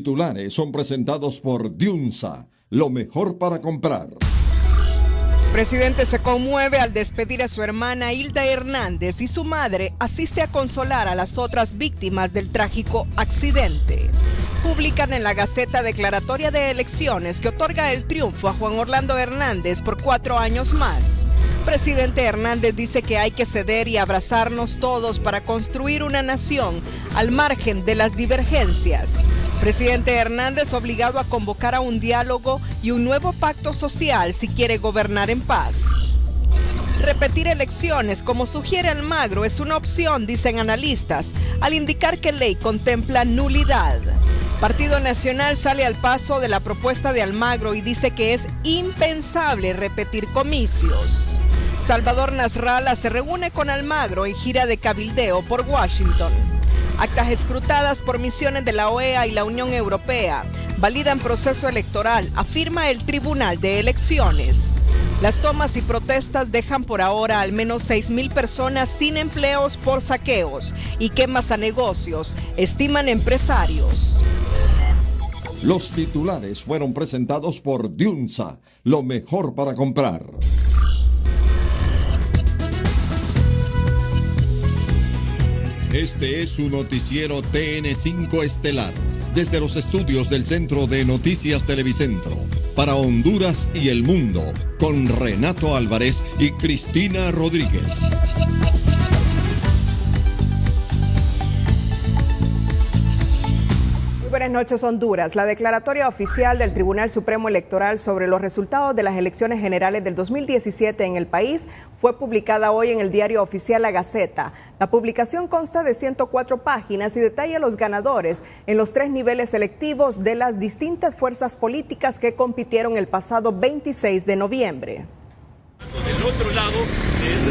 Titulares son presentados por Diunsa, lo mejor para comprar. Presidente se conmueve al despedir a su hermana Hilda Hernández y su madre asiste a consolar a las otras víctimas del trágico accidente. Publican en la Gaceta declaratoria de elecciones que otorga el triunfo a Juan Orlando Hernández por 4 años más. Presidente Hernández dice que hay que ceder y abrazarnos todos para construir una nación al margen de las divergencias. Presidente Hernández obligado a convocar a un diálogo y un nuevo pacto social si quiere gobernar en paz. Repetir elecciones, como sugiere Almagro, es una opción, dicen analistas, al indicar que ley contempla nulidad. Partido Nacional sale al paso de la propuesta de Almagro y dice que es impensable repetir comicios. Salvador Nasralla se reúne con Almagro en gira de cabildeo por Washington. Actas escrutadas por misiones de la OEA y la Unión Europea validan proceso electoral, afirma el Tribunal de Elecciones. Las tomas y protestas dejan por ahora al menos 6,000 personas sin empleos por saqueos y quemas a negocios, estiman empresarios. Los titulares fueron presentados por Diunsa, lo mejor para comprar. Este es su noticiero TN5 Estelar, desde los estudios del Centro de Noticias Televicentro, para Honduras y el mundo, con Renato Álvarez y Cristina Rodríguez. Buenas noches, Honduras. La declaratoria oficial del Tribunal Supremo Electoral sobre los resultados de las elecciones generales del 2017 en el país fue publicada hoy en el diario oficial La Gaceta. La publicación consta de 104 páginas y detalla los ganadores en los 3 niveles electivos de las distintas fuerzas políticas que compitieron el pasado 26 de noviembre.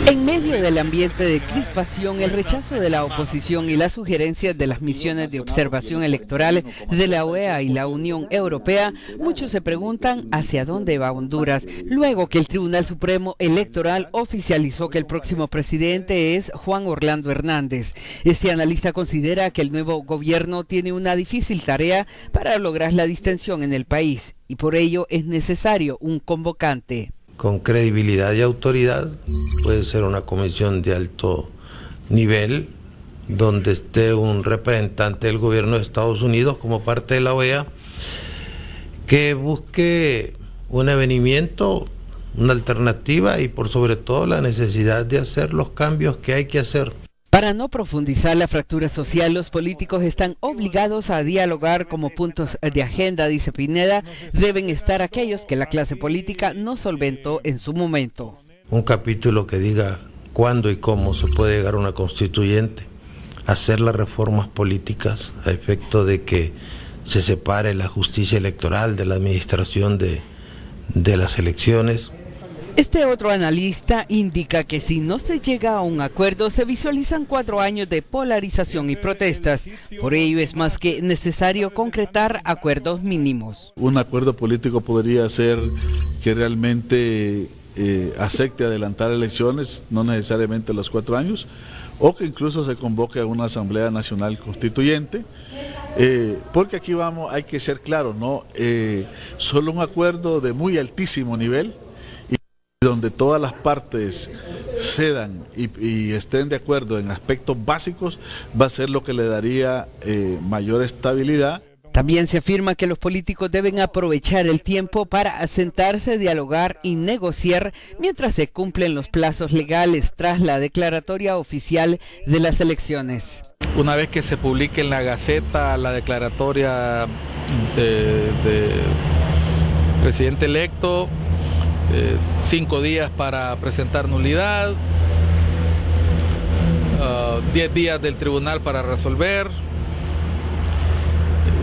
En medio del ambiente de crispación, el rechazo de la oposición y las sugerencias de las misiones de observación electoral de la OEA y la Unión Europea, muchos se preguntan hacia dónde va Honduras, luego que el Tribunal Supremo Electoral oficializó que el próximo presidente es Juan Orlando Hernández. Este analista considera que el nuevo gobierno tiene una difícil tarea para lograr la distensión en el país y por ello es necesario un convocante. Con credibilidad y autoridad, puede ser una comisión de alto nivel, donde esté un representante del gobierno de Estados Unidos como parte de la OEA, que busque un avenimiento, una alternativa y por sobre todo la necesidad de hacer los cambios que hay que hacer. Para no profundizar la fractura social, los políticos están obligados a dialogar como puntos de agenda, dice Pineda. Deben estar aquellos que la clase política no solventó en su momento. Un capítulo que diga cuándo y cómo se puede llegar a una constituyente, hacer las reformas políticas a efecto de que se separe la justicia electoral de la administración de las elecciones. Este otro analista indica que si no se llega a un acuerdo, se visualizan 4 años de polarización y protestas. Por ello es más que necesario concretar acuerdos mínimos. Un acuerdo político podría ser que realmente acepte adelantar elecciones, no necesariamente los 4 años, o que incluso se convoque a una Asamblea Nacional Constituyente. Porque aquí hay que ser claros, ¿no? Solo un acuerdo de muy altísimo nivel, donde todas las partes cedan y estén de acuerdo en aspectos básicos, va a ser lo que le daría mayor estabilidad. También se afirma que los políticos deben aprovechar el tiempo para sentarse, dialogar y negociar mientras se cumplen los plazos legales tras la declaratoria oficial de las elecciones. Una vez que se publique en la Gaceta la declaratoria de presidente electo, 5 días para presentar nulidad, 10 días del tribunal para resolver,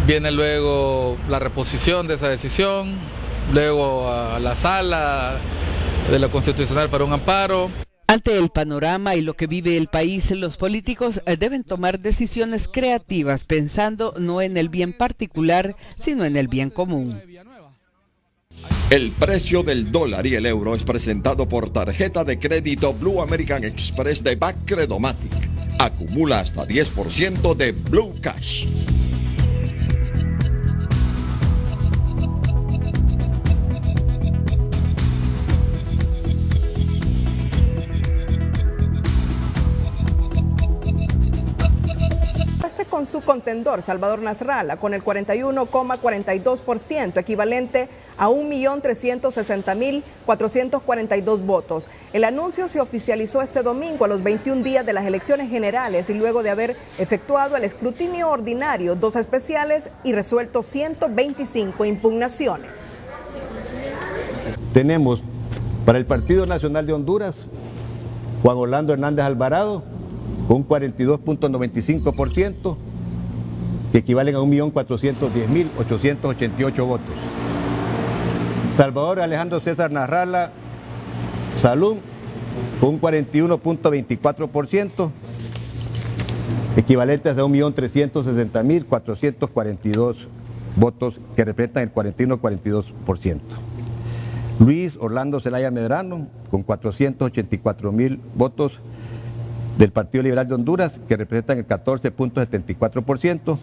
viene luego la reposición de esa decisión, luego a la sala de la Constitucional para un amparo. Ante el panorama y lo que vive el país, los políticos deben tomar decisiones creativas pensando no en el bien particular, sino en el bien común. El precio del dólar y el euro es presentado por tarjeta de crédito Blue American Express de Bacredomatic. Acumula hasta 10% de Blue Cash. su contendor, Salvador Nasralla, con el 41,42%, equivalente a 1.360.442 votos. El anuncio se oficializó este domingo a los 21 días de las elecciones generales y luego de haber efectuado el escrutinio ordinario, 2 especiales y resuelto 125 impugnaciones. Tenemos para el Partido Nacional de Honduras, Juan Orlando Hernández Alvarado, con un 42.95%, que equivalen a 1.410.888 votos. Salvador Alejandro César Nasralla Salum, con un 41.24%, equivalentes a 1.360.442 votos, que representan el 41.42%. Luis Orlando Zelaya Medrano, con 484.000 votos del Partido Liberal de Honduras, que representan el 14.74%.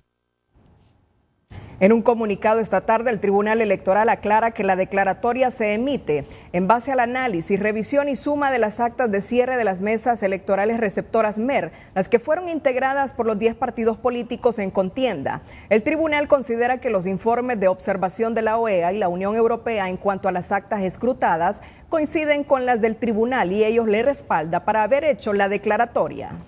En un comunicado esta tarde, el Tribunal Electoral aclara que la declaratoria se emite en base al análisis, revisión y suma de las actas de cierre de las mesas electorales receptoras MER, las que fueron integradas por los 10 partidos políticos en contienda. El tribunal considera que los informes de observación de la OEA y la Unión Europea en cuanto a las actas escrutadas coinciden con las del tribunal y ellos le respalda para haber hecho la declaratoria.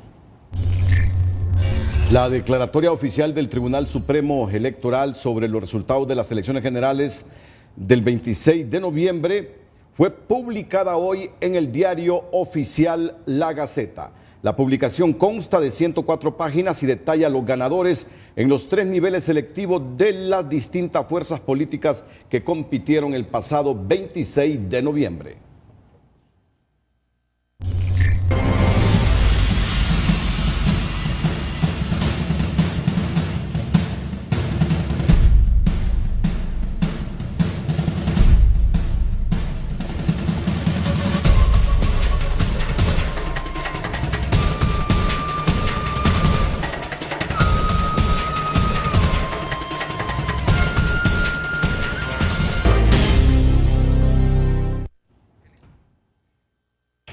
La declaratoria oficial del Tribunal Supremo Electoral sobre los resultados de las elecciones generales del 26 de noviembre fue publicada hoy en el diario oficial La Gaceta. La publicación consta de 104 páginas y detalla los ganadores en los 3 niveles selectivos de las distintas fuerzas políticas que compitieron el pasado 26 de noviembre.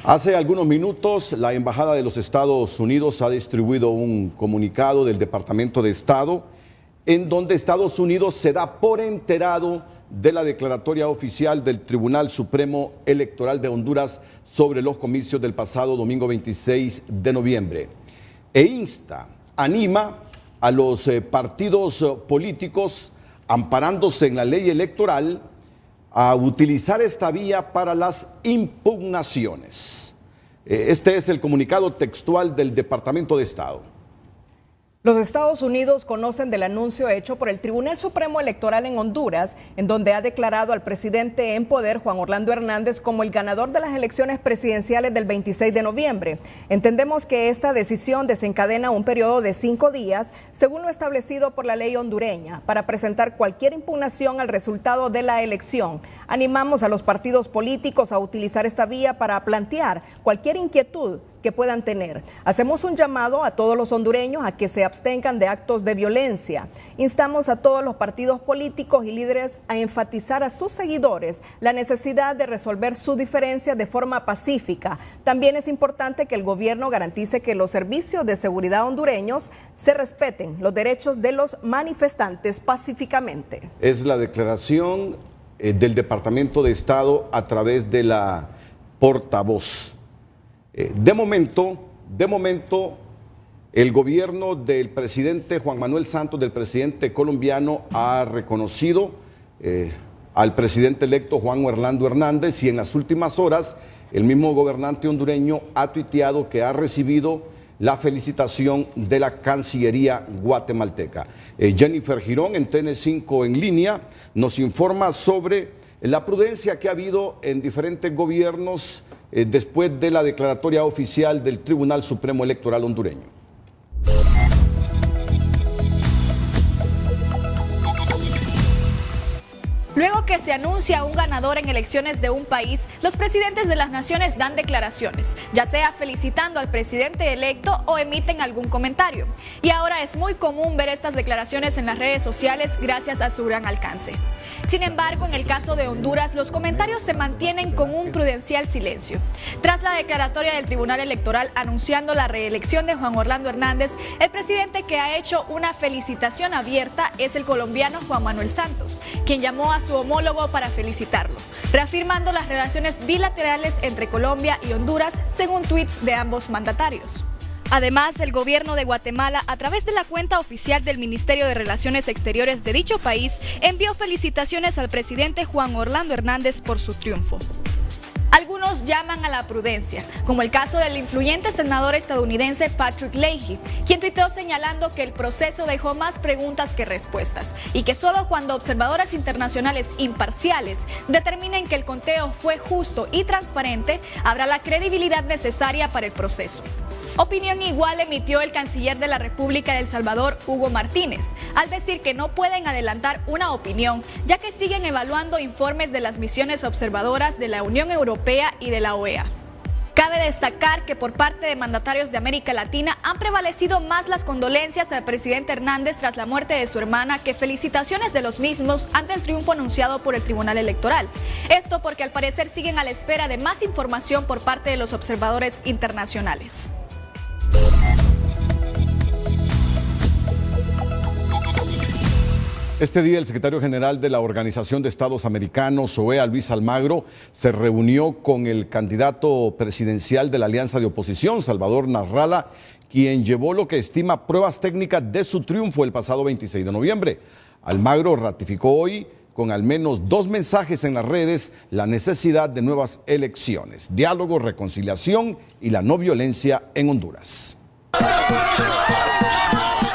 Hace algunos minutos, la Embajada de los Estados Unidos ha distribuido un comunicado del Departamento de Estado en donde Estados Unidos se da por enterado de la declaratoria oficial del Tribunal Supremo Electoral de Honduras sobre los comicios del pasado domingo 26 de noviembre e anima a los partidos políticos, amparándose en la ley electoral, a utilizar esta vía para las impugnaciones. Este es el comunicado textual del Departamento de Estado. Los Estados Unidos conocen del anuncio hecho por el Tribunal Supremo Electoral en Honduras, en donde ha declarado al presidente en poder, Juan Orlando Hernández, como el ganador de las elecciones presidenciales del 26 de noviembre. Entendemos que esta decisión desencadena un periodo de 5 días, según lo establecido por la ley hondureña, para presentar cualquier impugnación al resultado de la elección. Animamos a los partidos políticos a utilizar esta vía para plantear cualquier inquietud que puedan tener. Hacemos un llamado a todos los hondureños a que se abstengan de actos de violencia. Instamos a todos los partidos políticos y líderes a enfatizar a sus seguidores la necesidad de resolver sus diferencias de forma pacífica. También es importante que el gobierno garantice que los servicios de seguridad hondureños se respeten los derechos de los manifestantes pacíficamente. Es la declaración del Departamento de Estado a través de la portavoz. De momento, el gobierno del presidente Juan Manuel Santos, del presidente colombiano, ha reconocido al presidente electo Juan Orlando Hernández, y en las últimas horas el mismo gobernante hondureño ha tuiteado que ha recibido la felicitación de la Cancillería guatemalteca. Jennifer Girón, en TN5 en línea, nos informa sobre la prudencia que ha habido en diferentes gobiernos después de la declaratoria oficial del Tribunal Supremo Electoral hondureño. Luego que se anuncia un ganador en elecciones de un país, los presidentes de las naciones dan declaraciones, ya sea felicitando al presidente electo o emiten algún comentario. Y ahora es muy común ver estas declaraciones en las redes sociales gracias a su gran alcance. Sin embargo, en el caso de Honduras, los comentarios se mantienen con un prudencial silencio. Tras la declaratoria del Tribunal Electoral anunciando la reelección de Juan Orlando Hernández, el presidente que ha hecho una felicitación abierta es el colombiano Juan Manuel Santos, quien llamó a su homólogo para felicitarlo, reafirmando las relaciones bilaterales entre Colombia y Honduras, según tweets de ambos mandatarios. Además, el gobierno de Guatemala, a través de la cuenta oficial del Ministerio de Relaciones Exteriores de dicho país, envió felicitaciones al presidente Juan Orlando Hernández por su triunfo. Algunos llaman a la prudencia, como el caso del influyente senador estadounidense Patrick Leahy, quien tuiteó señalando que el proceso dejó más preguntas que respuestas y que solo cuando observadores internacionales imparciales determinen que el conteo fue justo y transparente, habrá la credibilidad necesaria para el proceso. Opinión igual emitió el canciller de la República de El Salvador, Hugo Martínez, al decir que no pueden adelantar una opinión, ya que siguen evaluando informes de las misiones observadoras de la Unión Europea y de la OEA. Cabe destacar que por parte de mandatarios de América Latina han prevalecido más las condolencias al presidente Hernández tras la muerte de su hermana que felicitaciones de los mismos ante el triunfo anunciado por el Tribunal Electoral. Esto porque al parecer siguen a la espera de más información por parte de los observadores internacionales. Este día el secretario general de la Organización de Estados Americanos, OEA, Luis Almagro, se reunió con el candidato presidencial de la Alianza de Oposición, Salvador Nasralla, quien llevó lo que estima pruebas técnicas de su triunfo el pasado 26 de noviembre. Almagro ratificó hoy, con al menos 2 mensajes en las redes, la necesidad de nuevas elecciones, diálogo, reconciliación y la no violencia en Honduras.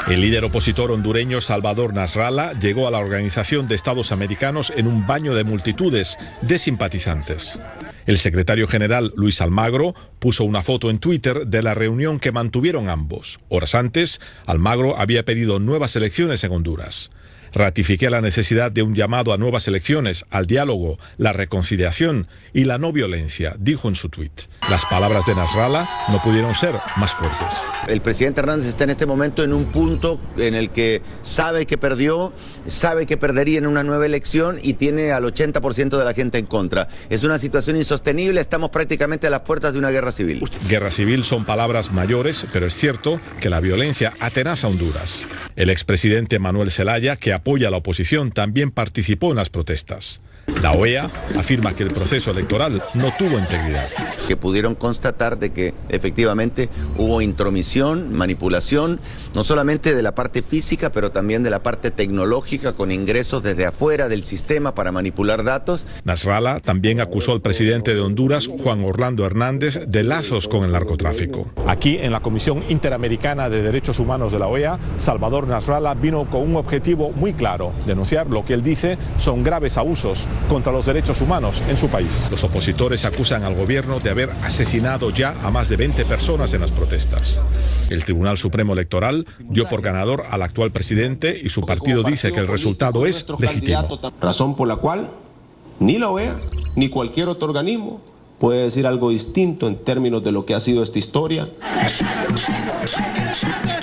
El líder opositor hondureño Salvador Nasralla llegó a la Organización de Estados Americanos en un baño de multitudes de simpatizantes. El secretario general Luis Almagro puso una foto en Twitter de la reunión que mantuvieron ambos. Horas antes, Almagro había pedido nuevas elecciones en Honduras. Ratifiqué la necesidad de un llamado a nuevas elecciones, al diálogo, la reconciliación y la no violencia, dijo en su tuit. Las palabras de Nasralla no pudieron ser más fuertes. El presidente Hernández está en este momento en un punto en el que sabe que perdió, sabe que perdería en una nueva elección y tiene al 80% de la gente en contra. Es una situación insostenible, estamos prácticamente a las puertas de una guerra civil. Guerra civil son palabras mayores, pero es cierto que la violencia atenaza a Honduras. El expresidente Manuel Zelaya, que apoya a la oposición, también participó en las protestas. La OEA afirma que el proceso electoral no tuvo integridad. Que pudieron constatar de que efectivamente hubo intromisión, manipulación, no solamente de la parte física, pero también de la parte tecnológica, con ingresos desde afuera del sistema para manipular datos. Nasralla también acusó al presidente de Honduras, Juan Orlando Hernández, de lazos con el narcotráfico. Aquí, en la Comisión Interamericana de Derechos Humanos de la OEA, Salvador Nasralla vino con un objetivo muy claro: denunciar lo que él dice son graves abusos contra los derechos humanos en su país. Los opositores acusan al gobierno de haber asesinado ya a más de 20 personas en las protestas. El Tribunal Supremo Electoral dio por ganador al actual presidente y su partido dice que el resultado es legítimo. Razón por la cual ni la OEA ni cualquier otro organismo puede decir algo distinto en términos de lo que ha sido esta historia.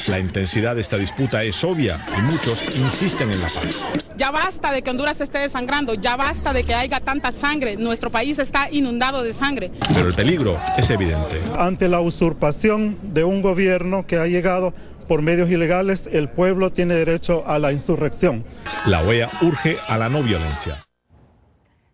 La intensidad de esta disputa es obvia y muchos insisten en la paz. Ya basta de que Honduras esté desangrando, ya basta de que haya tanta sangre, nuestro país está inundado de sangre. Pero el peligro es evidente. Ante la usurpación de un gobierno que ha llegado por medios ilegales, el pueblo tiene derecho a la insurrección. La OEA urge a la no violencia.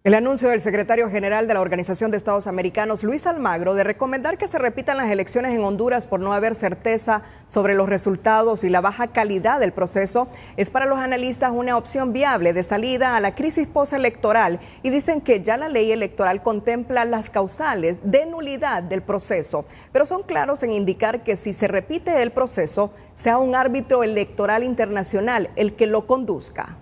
El anuncio del secretario general de la Organización de Estados Americanos, Luis Almagro, de recomendar que se repitan las elecciones en Honduras por no haber certeza sobre los resultados y la baja calidad del proceso, es para los analistas una opción viable de salida a la crisis postelectoral, y dicen que ya la ley electoral contempla las causales de nulidad del proceso, pero son claros en indicar que si se repite el proceso, sea un árbitro electoral internacional el que lo conduzca.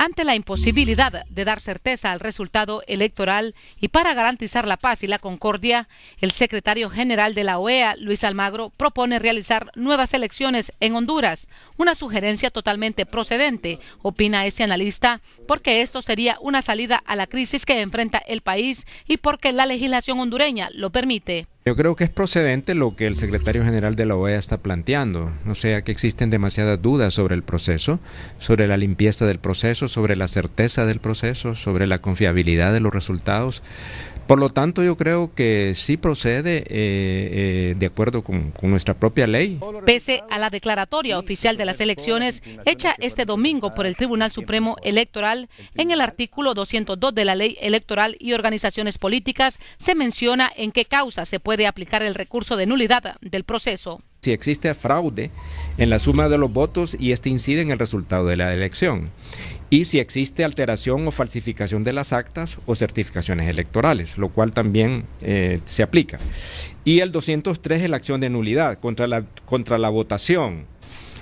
Ante la imposibilidad de dar certeza al resultado electoral y para garantizar la paz y la concordia, el secretario general de la OEA, Luis Almagro, propone realizar nuevas elecciones en Honduras, una sugerencia totalmente procedente, opina este analista, porque esto sería una salida a la crisis que enfrenta el país y porque la legislación hondureña lo permite. Yo creo que es procedente lo que el secretario general de la OEA está planteando, o sea que existen demasiadas dudas sobre el proceso, sobre la limpieza del proceso, sobre la certeza del proceso, sobre la confiabilidad de los resultados. Por lo tanto, yo creo que sí procede de acuerdo con nuestra propia ley. Pese a la declaratoria oficial de las elecciones hecha este domingo por el Tribunal Supremo Electoral, en el artículo 202 de la Ley Electoral y Organizaciones Políticas se menciona en qué causa se puede aplicar el recurso de nulidad del proceso. Si existe fraude en la suma de los votos y este incide en el resultado de la elección. Y si existe alteración o falsificación de las actas o certificaciones electorales, lo cual también se aplica. Y el 203 es la acción de nulidad contra la votación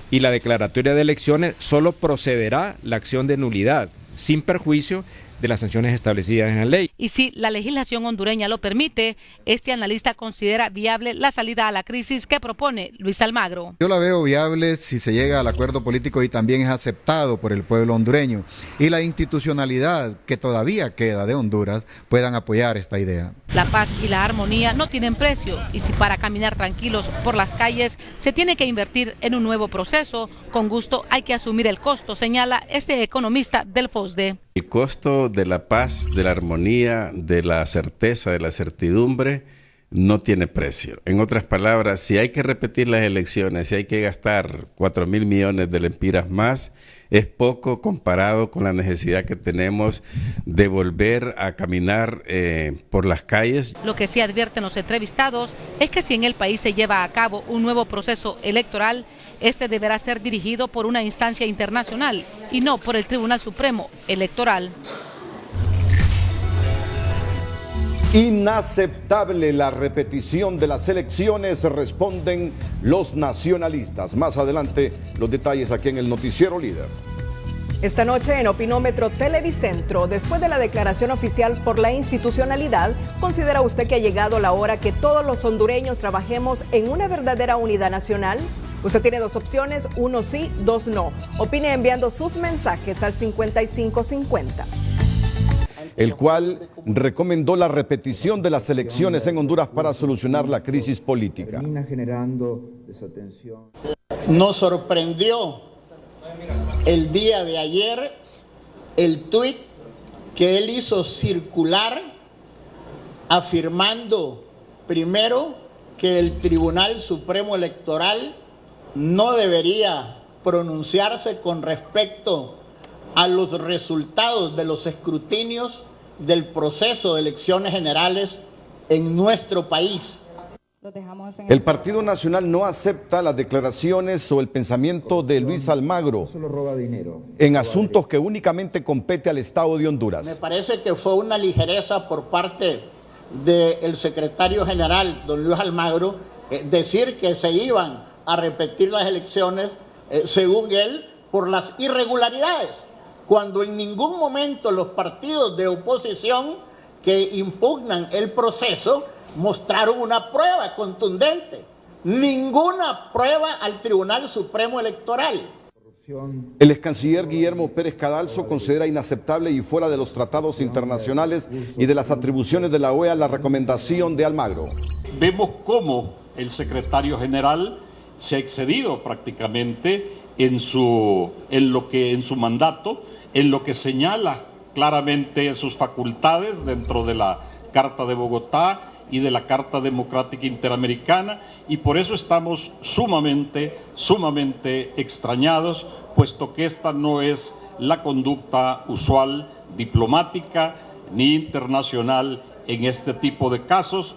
y la declaratoria de elecciones. Solo procederá la acción de nulidad sin perjuicio de las sanciones establecidas en la ley. Y si la legislación hondureña lo permite, este analista considera viable la salida a la crisis que propone Luis Almagro. Yo la veo viable si se llega al acuerdo político y también es aceptado por el pueblo hondureño y la institucionalidad que todavía queda de Honduras puedan apoyar esta idea. La paz y la armonía no tienen precio y si para caminar tranquilos por las calles se tiene que invertir en un nuevo proceso, con gusto hay que asumir el costo, señala este economista del FOSDE. El costo de la paz, de la armonía, de la certeza, de la certidumbre, no tiene precio. En otras palabras, si hay que repetir las elecciones, si hay que gastar 4.000 millones de lempiras más, es poco comparado con la necesidad que tenemos de volver a caminar por las calles. Lo que sí advierten los entrevistados es que si en el país se lleva a cabo un nuevo proceso electoral, este deberá ser dirigido por una instancia internacional y no por el Tribunal Supremo Electoral. Inaceptable la repetición de las elecciones, responden los nacionalistas. Más adelante, los detalles aquí en el Noticiero Líder. Esta noche en Opinómetro Televicentro, después de la declaración oficial por la institucionalidad, ¿considera usted que ha llegado la hora que todos los hondureños trabajemos en una verdadera unidad nacional? Usted tiene dos opciones, uno sí, dos no. Opine enviando sus mensajes al 5550. El cual recomendó la repetición de las elecciones en Honduras para solucionar la crisis política. Nos sorprendió el día de ayer el tuit que él hizo circular afirmando primero que el Tribunal Supremo Electoral no debería pronunciarse con respecto a los resultados de los escrutinios del proceso de elecciones generales en nuestro país. El Partido Nacional no acepta las declaraciones o el pensamiento de Luis Almagro en asuntos que únicamente compete al Estado de Honduras. Me parece que fue una ligereza por parte del secretario general, don Luis Almagro, decir que se iban a repetir las elecciones, según él, por las irregularidades, cuando en ningún momento los partidos de oposición que impugnan el proceso mostraron una prueba contundente, ninguna prueba al Tribunal Supremo Electoral. El ex canciller Guillermo Pérez Cadalso considera inaceptable y fuera de los tratados internacionales y de las atribuciones de la OEA la recomendación de Almagro. Vemos cómo el secretario general se ha excedido prácticamente en su mandato, en lo que señala claramente sus facultades dentro de la Carta de Bogotá y de la Carta Democrática Interamericana, y por eso estamos sumamente extrañados, puesto que esta no es la conducta usual diplomática ni internacional en este tipo de casos.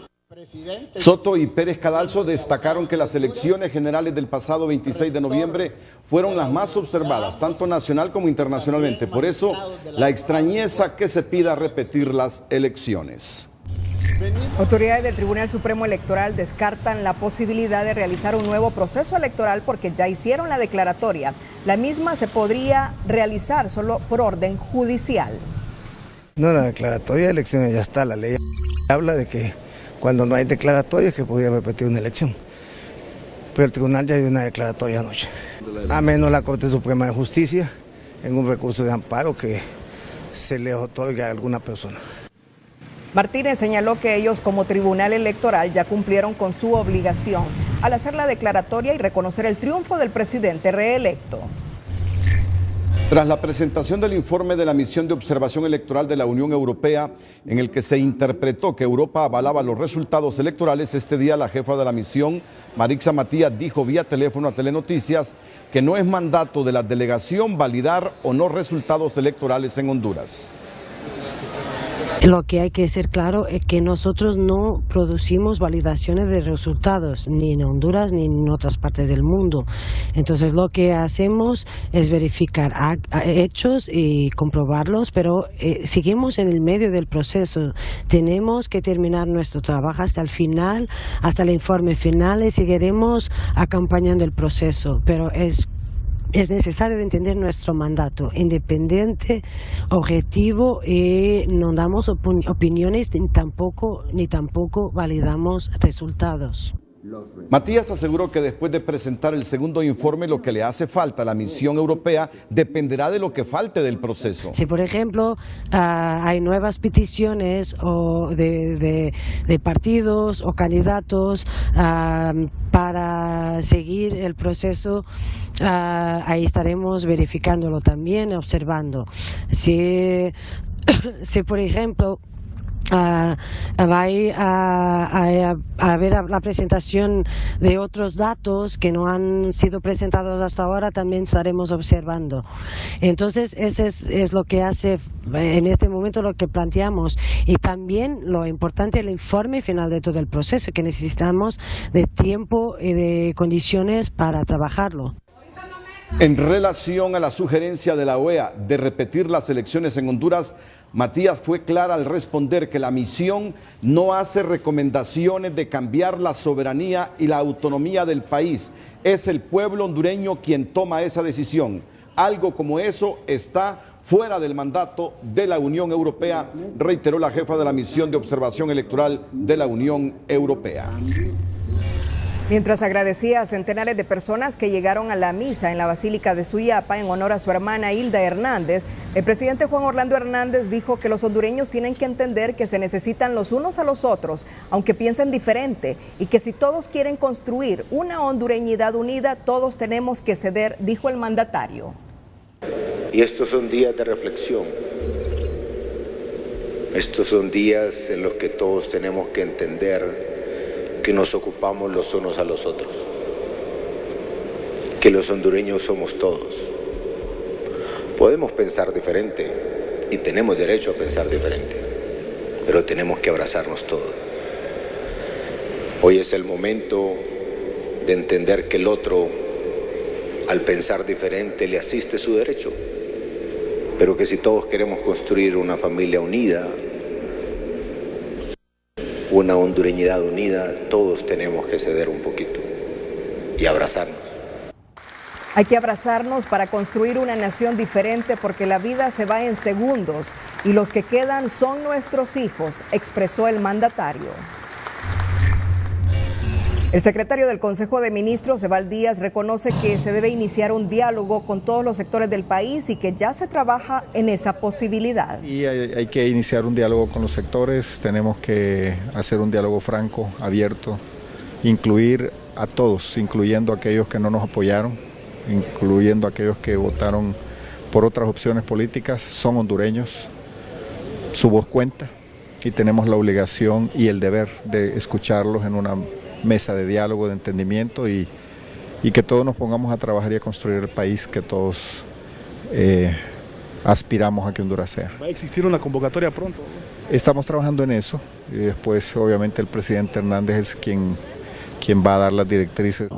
Soto y Pérez Cadalso destacaron que las elecciones generales del pasado 26 de noviembre fueron las más observadas, tanto nacional como internacionalmente. Por eso, la extrañeza que se pida repetir las elecciones. Autoridades del Tribunal Supremo Electoral descartan la posibilidad de realizar un nuevo proceso electoral porque ya hicieron la declaratoria. La misma se podría realizar solo por orden judicial. No, la declaratoria de elecciones ya está. La ley habla de que cuando no hay declaratoria es que podría repetir una elección. Pero el tribunal ya dio una declaratoria anoche. A menos la Corte Suprema de Justicia en un recurso de amparo que se le otorga a alguna persona. Martínez señaló que ellos como tribunal electoral ya cumplieron con su obligación al hacer la declaratoria y reconocer el triunfo del presidente reelecto. Tras la presentación del informe de la misión de observación electoral de la Unión Europea, en el que se interpretó que Europa avalaba los resultados electorales, este día la jefa de la misión, Marixa Matías, dijo vía teléfono a Telenoticias que no es mandato de la delegación validar o no resultados electorales en Honduras. Lo que hay que ser claro es que nosotros no producimos validaciones de resultados, ni en Honduras ni en otras partes del mundo. Entonces lo que hacemos es verificar hechos y comprobarlos, pero seguimos en el medio del proceso. Tenemos que terminar nuestro trabajo hasta el final, hasta el informe final, y seguiremos acompañando el proceso, pero es necesario entender nuestro mandato independiente, objetivo, y no damos opiniones ni tampoco validamos resultados. Matías aseguró que después de presentar el segundo informe, lo que le hace falta a la misión europea dependerá de lo que falte del proceso. Si, por ejemplo, hay nuevas peticiones o de partidos o candidatos para seguir el proceso, ahí estaremos verificándolo también, observando. Si por ejemplo, va a haber la presentación de otros datos que no han sido presentados hasta ahora, también estaremos observando. Entonces, ese es lo que hace en este momento, lo que planteamos, y también lo importante, el informe final de todo el proceso, que necesitamos de tiempo y de condiciones para trabajarlo. En relación a la sugerencia de la OEA de repetir las elecciones en Honduras, Matías fue clara al responder que la misión no hace recomendaciones de cambiar la soberanía y la autonomía del país. Es el pueblo hondureño quien toma esa decisión. Algo como eso está fuera del mandato de la Unión Europea, reiteró la jefa de la misión de observación electoral de la Unión Europea. Mientras agradecía a centenares de personas que llegaron a la misa en la Basílica de Suyapa en honor a su hermana Hilda Hernández, el presidente Juan Orlando Hernández dijo que los hondureños tienen que entender que se necesitan los unos a los otros, aunque piensen diferente, y que si todos quieren construir una hondureñidad unida, todos tenemos que ceder, dijo el mandatario. Y estos son días de reflexión. Estos son días en los que todos tenemos que entender que nos ocupamos los unos a los otros, que los hondureños somos todos. Podemos pensar diferente y tenemos derecho a pensar diferente, pero tenemos que abrazarnos todos. Hoy es el momento de entender que el otro, al pensar diferente, le asiste su derecho, pero que si todos queremos construir una familia unida, una hondureñidad unida, todos tenemos que ceder un poquito y abrazarnos. Hay que abrazarnos para construir una nación diferente, porque la vida se va en segundos y los que quedan son nuestros hijos, expresó el mandatario. El secretario del Consejo de Ministros, Eval Díaz, reconoce que se debe iniciar un diálogo con todos los sectores del país y que ya se trabaja en esa posibilidad. Y hay que iniciar un diálogo con los sectores, tenemos que hacer un diálogo franco, abierto, incluir a todos, incluyendo a aquellos que no nos apoyaron, incluyendo a aquellos que votaron por otras opciones políticas, son hondureños, su voz cuenta y tenemos la obligación y el deber de escucharlos en una mesa de diálogo, de entendimiento y que todos nos pongamos a trabajar y a construir el país que todos aspiramos a que Honduras sea. ¿Va a existir una convocatoria pronto? Estamos trabajando en eso y después obviamente el presidente Hernández es quien va a dar las directrices.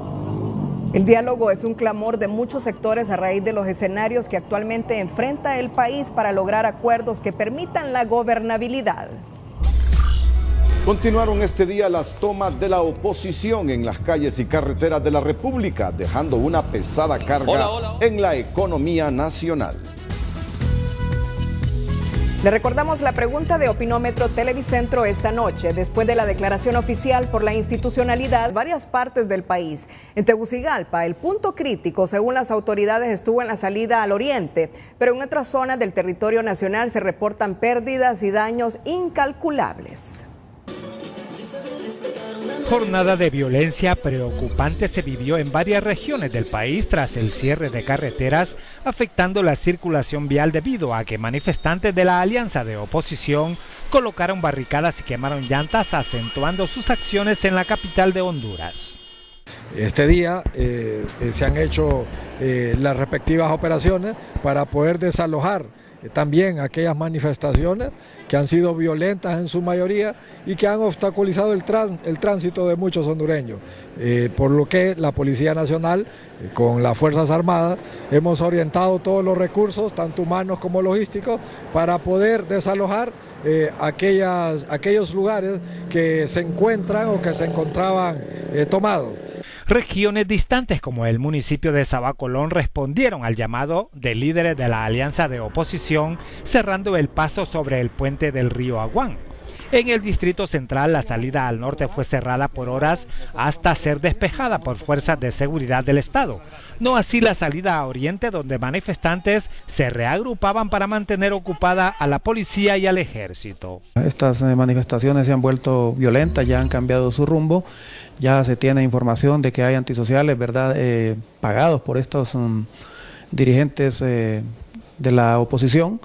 El diálogo es un clamor de muchos sectores a raíz de los escenarios que actualmente enfrenta el país para lograr acuerdos que permitan la gobernabilidad. Continuaron este día las tomas de la oposición en las calles y carreteras de la República, dejando una pesada carga en la economía nacional. Le recordamos la pregunta de Opinómetro Televicentro esta noche, después de la declaración oficial por la institucionalidad. Varias partes del país. En Tegucigalpa, el punto crítico, según las autoridades, estuvo en la salida al oriente, pero en otras zonas del territorio nacional se reportan pérdidas y daños incalculables. Jornada de violencia preocupante se vivió en varias regiones del país tras el cierre de carreteras, afectando la circulación vial debido a que manifestantes de la alianza de oposición colocaron barricadas y quemaron llantas, acentuando sus acciones en la capital de Honduras. Este día se han hecho las respectivas operaciones para poder desalojar también aquellas manifestaciones que han sido violentas en su mayoría y que han obstaculizado el tránsito de muchos hondureños, por lo que la Policía Nacional con las Fuerzas Armadas hemos orientado todos los recursos, tanto humanos como logísticos, para poder desalojar aquellos lugares que se encuentran o que se encontraban tomados. Regiones distantes como el municipio de Sabacolón respondieron al llamado de líderes de la alianza de oposición, cerrando el paso sobre el puente del río Aguán. En el Distrito Central, la salida al norte fue cerrada por horas hasta ser despejada por fuerzas de seguridad del Estado. No así la salida a oriente, donde manifestantes se reagrupaban para mantener ocupada a la policía y al ejército. Estas manifestaciones se han vuelto violentas, ya han cambiado su rumbo. Ya se tiene información de que hay antisociales, ¿verdad?, pagados por estos dirigentes de la oposición.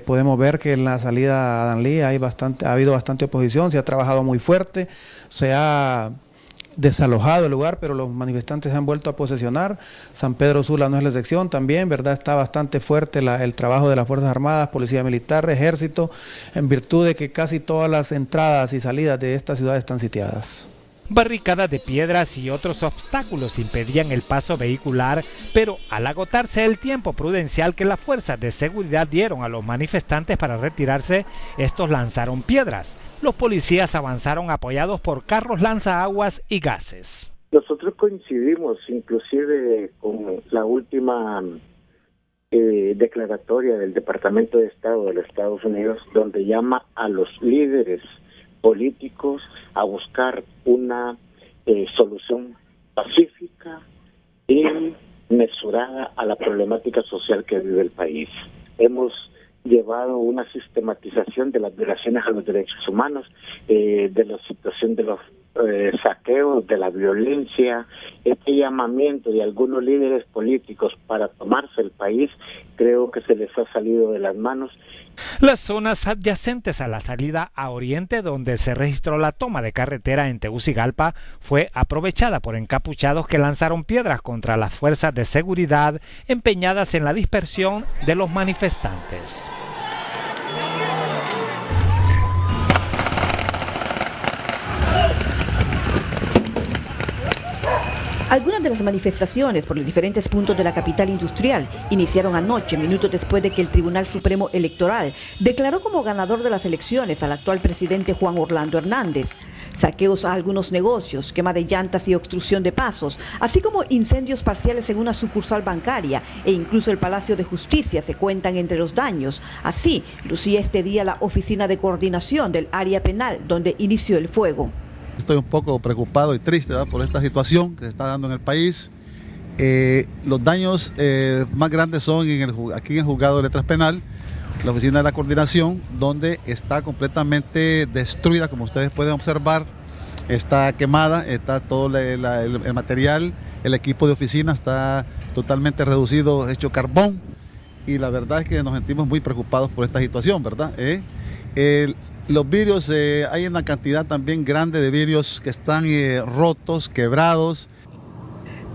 Podemos ver que en la salida a Danlí ha habido bastante oposición, se ha trabajado muy fuerte, se ha desalojado el lugar, pero los manifestantes se han vuelto a posesionar. San Pedro Sula no es la excepción también, ¿verdad? Está bastante fuerte el trabajo de las Fuerzas Armadas, Policía Militar, Ejército, en virtud de que casi todas las entradas y salidas de esta ciudad están sitiadas. Barricadas de piedras y otros obstáculos impedían el paso vehicular, pero al agotarse el tiempo prudencial que las fuerzas de seguridad dieron a los manifestantes para retirarse, estos lanzaron piedras. Los policías avanzaron apoyados por carros lanzaaguas y gases. Nosotros coincidimos inclusive con la última declaratoria del Departamento de Estado de los Estados Unidos, donde llama a los líderes políticos a buscar una solución pacífica y mesurada a la problemática social que vive el país. Hemos llevado una sistematización de las violaciones a los derechos humanos, de la situación de los saqueos, de la violencia, este llamamiento de algunos líderes políticos para tomarse el país, creo que se les ha salido de las manos. Las zonas adyacentes a la salida a oriente, donde se registró la toma de carretera en Tegucigalpa, fue aprovechada por encapuchados que lanzaron piedras contra las fuerzas de seguridad empeñadas en la dispersión de los manifestantes. Algunas de las manifestaciones por los diferentes puntos de la capital industrial iniciaron anoche, minutos después de que el Tribunal Supremo Electoral declaró como ganador de las elecciones al actual presidente Juan Orlando Hernández. Saqueos a algunos negocios, quema de llantas y obstrucción de pasos, así como incendios parciales en una sucursal bancaria e incluso el Palacio de Justicia se cuentan entre los daños. Así lucía este día la Oficina de Coordinación del Área Penal, donde inició el fuego. Estoy un poco preocupado y triste, ¿verdad?, por esta situación que se está dando en el país. Los daños más grandes son aquí en el Juzgado de Letras Penal, la Oficina de la Coordinación, donde está completamente destruida, como ustedes pueden observar. Está quemada, está todo el material, el equipo de oficina está totalmente reducido, hecho carbón. Y la verdad es que nos sentimos muy preocupados por esta situación, ¿verdad? Los vidrios, hay una cantidad también grande de vidrios que están rotos, quebrados.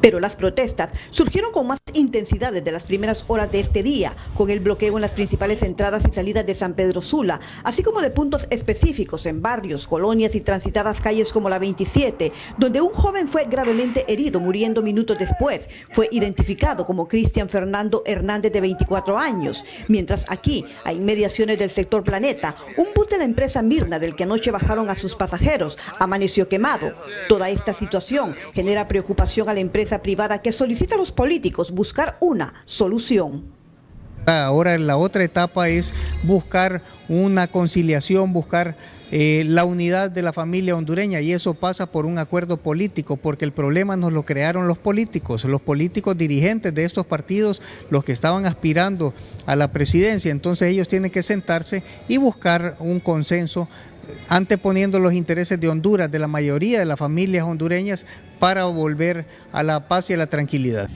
Pero las protestas surgieron con más intensidad desde las primeras horas de este día, con el bloqueo en las principales entradas y salidas de San Pedro Sula, así como de puntos específicos en barrios, colonias y transitadas calles como la 27, donde un joven fue gravemente herido, muriendo minutos después. Fue identificado como Cristian Fernando Hernández, de 24 años. Mientras aquí, a inmediaciones del sector Planeta, un bus de la empresa Mirna, del que anoche bajaron a sus pasajeros, amaneció quemado. Toda esta situación genera preocupación a la empresa privada, que solicita a los políticos buscar una solución. Ahora la otra etapa es buscar una conciliación, buscar la unidad de la familia hondureña, y eso pasa por un acuerdo político, porque el problema nos lo crearon los políticos dirigentes de estos partidos, los que estaban aspirando a la presidencia. Entonces ellos tienen que sentarse y buscar un consenso, anteponiendo los intereses de Honduras, de la mayoría de las familias hondureñas, para volver a la paz y a la tranquilidad.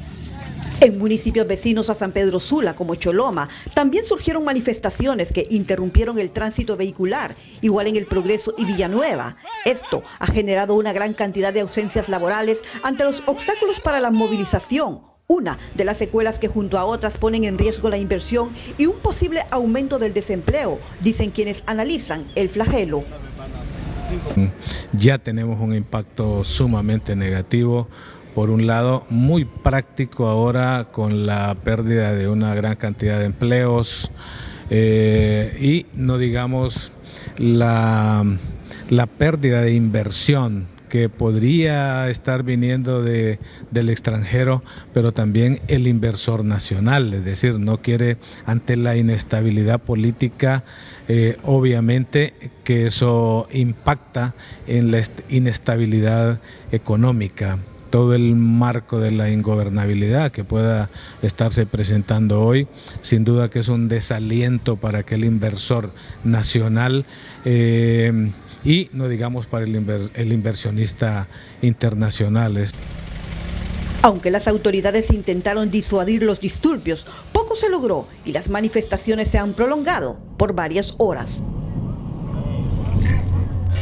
En municipios vecinos a San Pedro Sula, como Choloma, también surgieron manifestaciones que interrumpieron el tránsito vehicular, igual en El Progreso y Villanueva. Esto ha generado una gran cantidad de ausencias laborales ante los obstáculos para la movilización, una de las secuelas que junto a otras ponen en riesgo la inversión y un posible aumento del desempleo, dicen quienes analizan el flagelo. Ya tenemos un impacto sumamente negativo. Por un lado, muy práctico ahora, con la pérdida de una gran cantidad de empleos y no digamos la pérdida de inversión que podría estar viniendo del extranjero, pero también el inversor nacional, es decir, no quiere, ante la inestabilidad política, obviamente que eso impacta en la inestabilidad económica. Todo el marco de la ingobernabilidad que pueda estarse presentando hoy, sin duda que es un desaliento para aquel inversor nacional y no digamos para el inversionista internacional. Aunque las autoridades intentaron disuadir los disturbios, poco se logró y las manifestaciones se han prolongado por varias horas.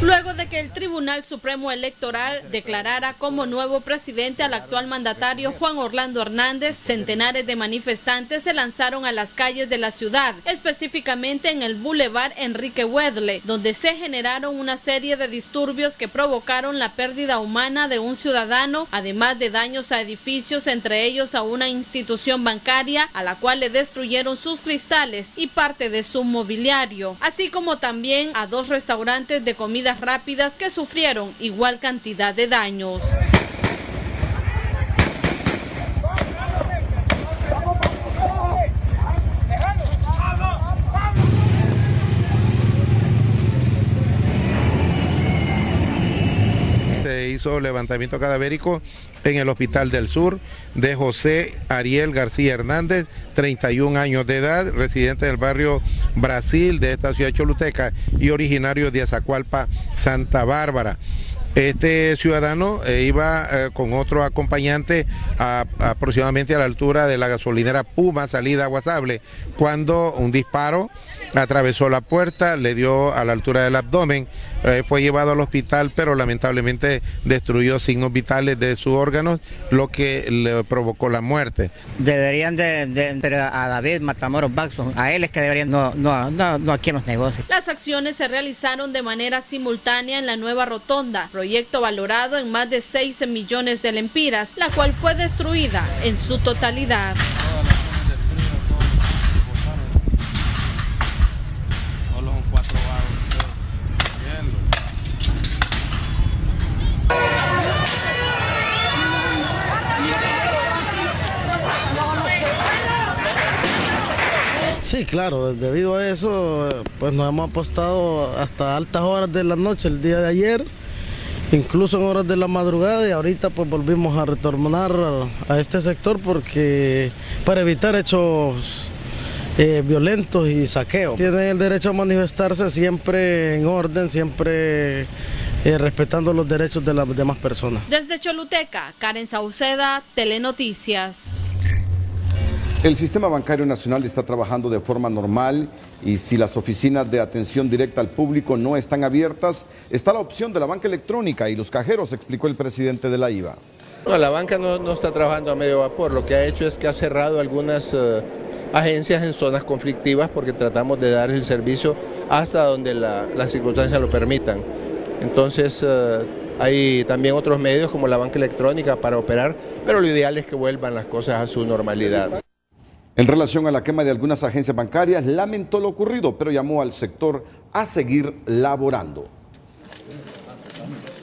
Luego de que el Tribunal Supremo Electoral declarara como nuevo presidente al actual mandatario Juan Orlando Hernández, centenares de manifestantes se lanzaron a las calles de la ciudad, específicamente en el Boulevard Enrique Wedle, donde se generaron una serie de disturbios que provocaron la pérdida humana de un ciudadano, además de daños a edificios, entre ellos a una institución bancaria, a la cual le destruyeron sus cristales y parte de su mobiliario, así como también a 2 restaurantes de comidas rápidas que sufrieron igual cantidad de daños. Se hizo levantamiento cadavérico en el Hospital del Sur de José Ariel García Hernández, 31 años de edad, residente del barrio Brasil de esta ciudad choluteca y originario de Azacualpa, Santa Bárbara. Este ciudadano iba con otro acompañante aproximadamente a la altura de la gasolinera Puma, salida Guasable, cuando un disparo atravesó la puerta, le dio a la altura del abdomen, fue llevado al hospital, pero lamentablemente destruyó signos vitales de sus órganos, lo que le provocó la muerte. Deberían de a David Matamoros Baxon, a él es que deberían, no aquí en los negocios. Las acciones se realizaron de manera simultánea en la nueva rotonda, proyecto valorado en más de 6 millones de lempiras, la cual fue destruida en su totalidad. Sí, claro, debido a eso, pues nos hemos apostado hasta altas horas de la noche el día de ayer, incluso en horas de la madrugada, y ahorita pues volvimos a retornar a este sector porque para evitar hechos violentos y saqueos. Tienen el derecho a manifestarse siempre en orden, siempre respetando los derechos de las demás personas. Desde Choluteca, Karen Sauceda, Telenoticias. El Sistema Bancario Nacional está trabajando de forma normal y si las oficinas de atención directa al público no están abiertas, está la opción de la banca electrónica y los cajeros, explicó el presidente de la IVA. No, la banca no está trabajando a medio vapor, lo que ha hecho es que ha cerrado algunas agencias en zonas conflictivas porque tratamos de dar el servicio hasta donde las circunstancias lo permitan. Entonces hay también otros medios como la banca electrónica para operar, pero lo ideal es que vuelvan las cosas a su normalidad. En relación a la quema de algunas agencias bancarias, lamentó lo ocurrido, pero llamó al sector a seguir laborando.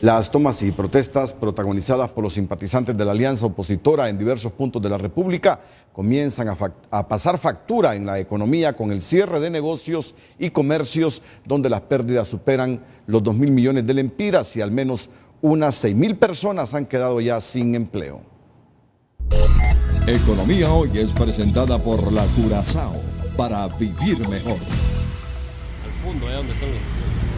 Las tomas y protestas protagonizadas por los simpatizantes de la alianza opositora en diversos puntos de la República comienzan a pasar factura en la economía con el cierre de negocios y comercios donde las pérdidas superan los 2.000 millones de lempiras y al menos unas 6.000 personas han quedado ya sin empleo. Economía Hoy es presentada por la Curazao para vivir mejor.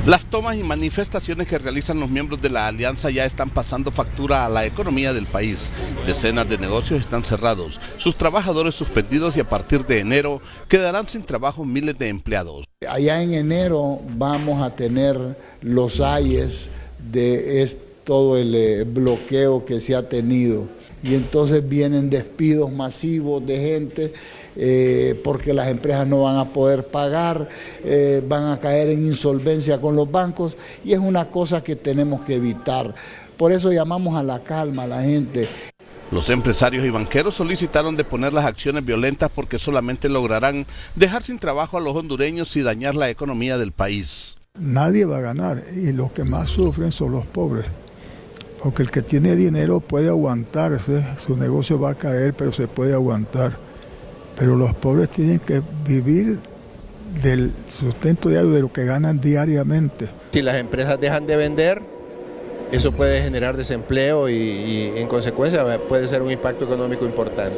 Las tomas y manifestaciones que realizan los miembros de la alianza ya están pasando factura a la economía del país. Decenas de negocios están cerrados, sus trabajadores suspendidos y a partir de enero quedarán sin trabajo miles de empleados. Allá en enero vamos a tener los ayes de todo el bloqueo que se ha tenido. Y entonces vienen despidos masivos de gente porque las empresas no van a poder pagar, van a caer en insolvencia con los bancos y es una cosa que tenemos que evitar. Por eso llamamos a la calma a la gente. Los empresarios y banqueros solicitaron deponer las acciones violentas porque solamente lograrán dejar sin trabajo a los hondureños y dañar la economía del país. Nadie va a ganar y los que más sufren son los pobres. Porque el que tiene dinero puede aguantarse, su negocio va a caer, pero se puede aguantar. Pero los pobres tienen que vivir del sustento diario, de lo que ganan diariamente. Si las empresas dejan de vender, eso puede generar desempleo y en consecuencia puede ser un impacto económico importante.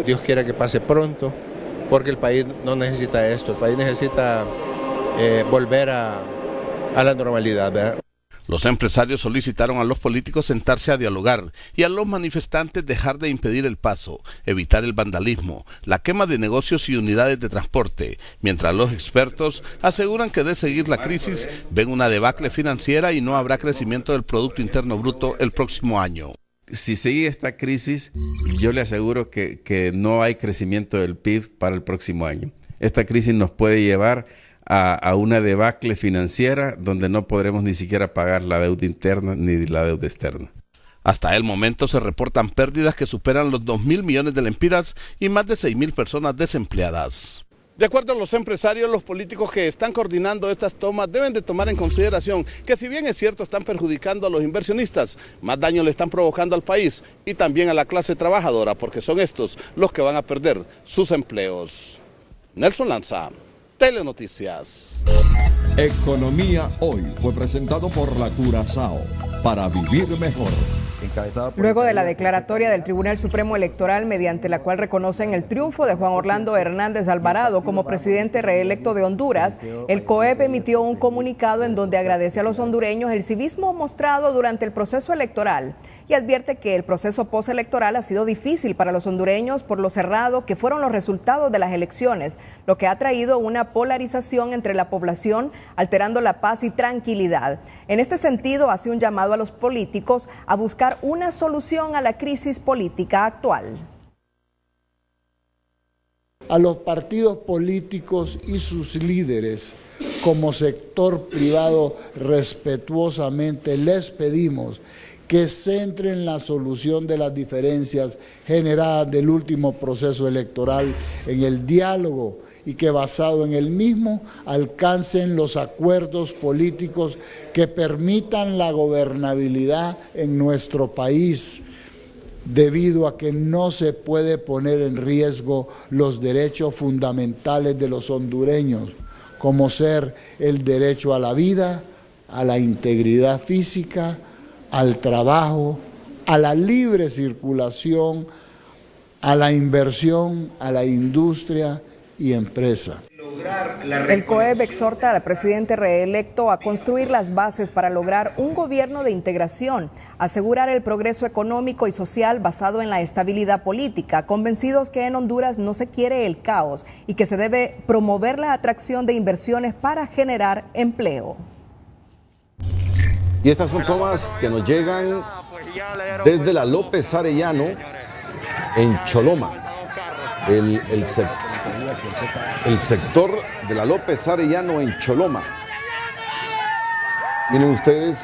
Dios quiera que pase pronto, porque el país no necesita esto, el país necesita volver a la normalidad, ¿verdad? Los empresarios solicitaron a los políticos sentarse a dialogar y a los manifestantes dejar de impedir el paso, evitar el vandalismo, la quema de negocios y unidades de transporte, mientras los expertos aseguran que de seguir la crisis ven una debacle financiera y no habrá crecimiento del Producto Interno Bruto el próximo año. Si sigue esta crisis, yo le aseguro que no hay crecimiento del PIB para el próximo año. Esta crisis nos puede llevar a una debacle financiera donde no podremos ni siquiera pagar la deuda interna ni la deuda externa. Hasta el momento se reportan pérdidas que superan los 2.000 millones de lempiras y más de 6.000 personas desempleadas. De acuerdo a los empresarios, los políticos que están coordinando estas tomas deben de tomar en consideración que si bien es cierto están perjudicando a los inversionistas, más daño le están provocando al país y también a la clase trabajadora porque son estos los que van a perder sus empleos. Nelson Lanza, Telenoticias. Economía Hoy fue presentado por la Curazao para vivir mejor. Luego de la declaratoria del Tribunal Supremo Electoral, mediante la cual reconocen el triunfo de Juan Orlando Hernández Alvarado como presidente reelecto de Honduras, el COEP emitió un comunicado en donde agradece a los hondureños el civismo mostrado durante el proceso electoral y advierte que el proceso postelectoral ha sido difícil para los hondureños por lo cerrado que fueron los resultados de las elecciones, lo que ha traído una polarización entre la población, alterando la paz y tranquilidad. En este sentido, hace un llamado a los políticos a buscar una solución a la crisis política actual. A los partidos políticos y sus líderes, como sector privado, respetuosamente les pedimos que centren la solución de las diferencias generadas del último proceso electoral en el diálogo y que basado en el mismo alcancen los acuerdos políticos que permitan la gobernabilidad en nuestro país, debido a que no se puede poner en riesgo los derechos fundamentales de los hondureños, como ser el derecho a la vida, a la integridad física, al trabajo, a la libre circulación, a la inversión, a la industria y empresa. El COEB exhorta al presidente reelecto a construir las bases para lograr un gobierno de integración, asegurar el progreso económico y social basado en la estabilidad política, convencidos que en Honduras no se quiere el caos y que se debe promover la atracción de inversiones para generar empleo. Y estas son tomas que nos llegan desde la López Arellano en Choloma. El sector de la López Arellano en Choloma. Miren ustedes,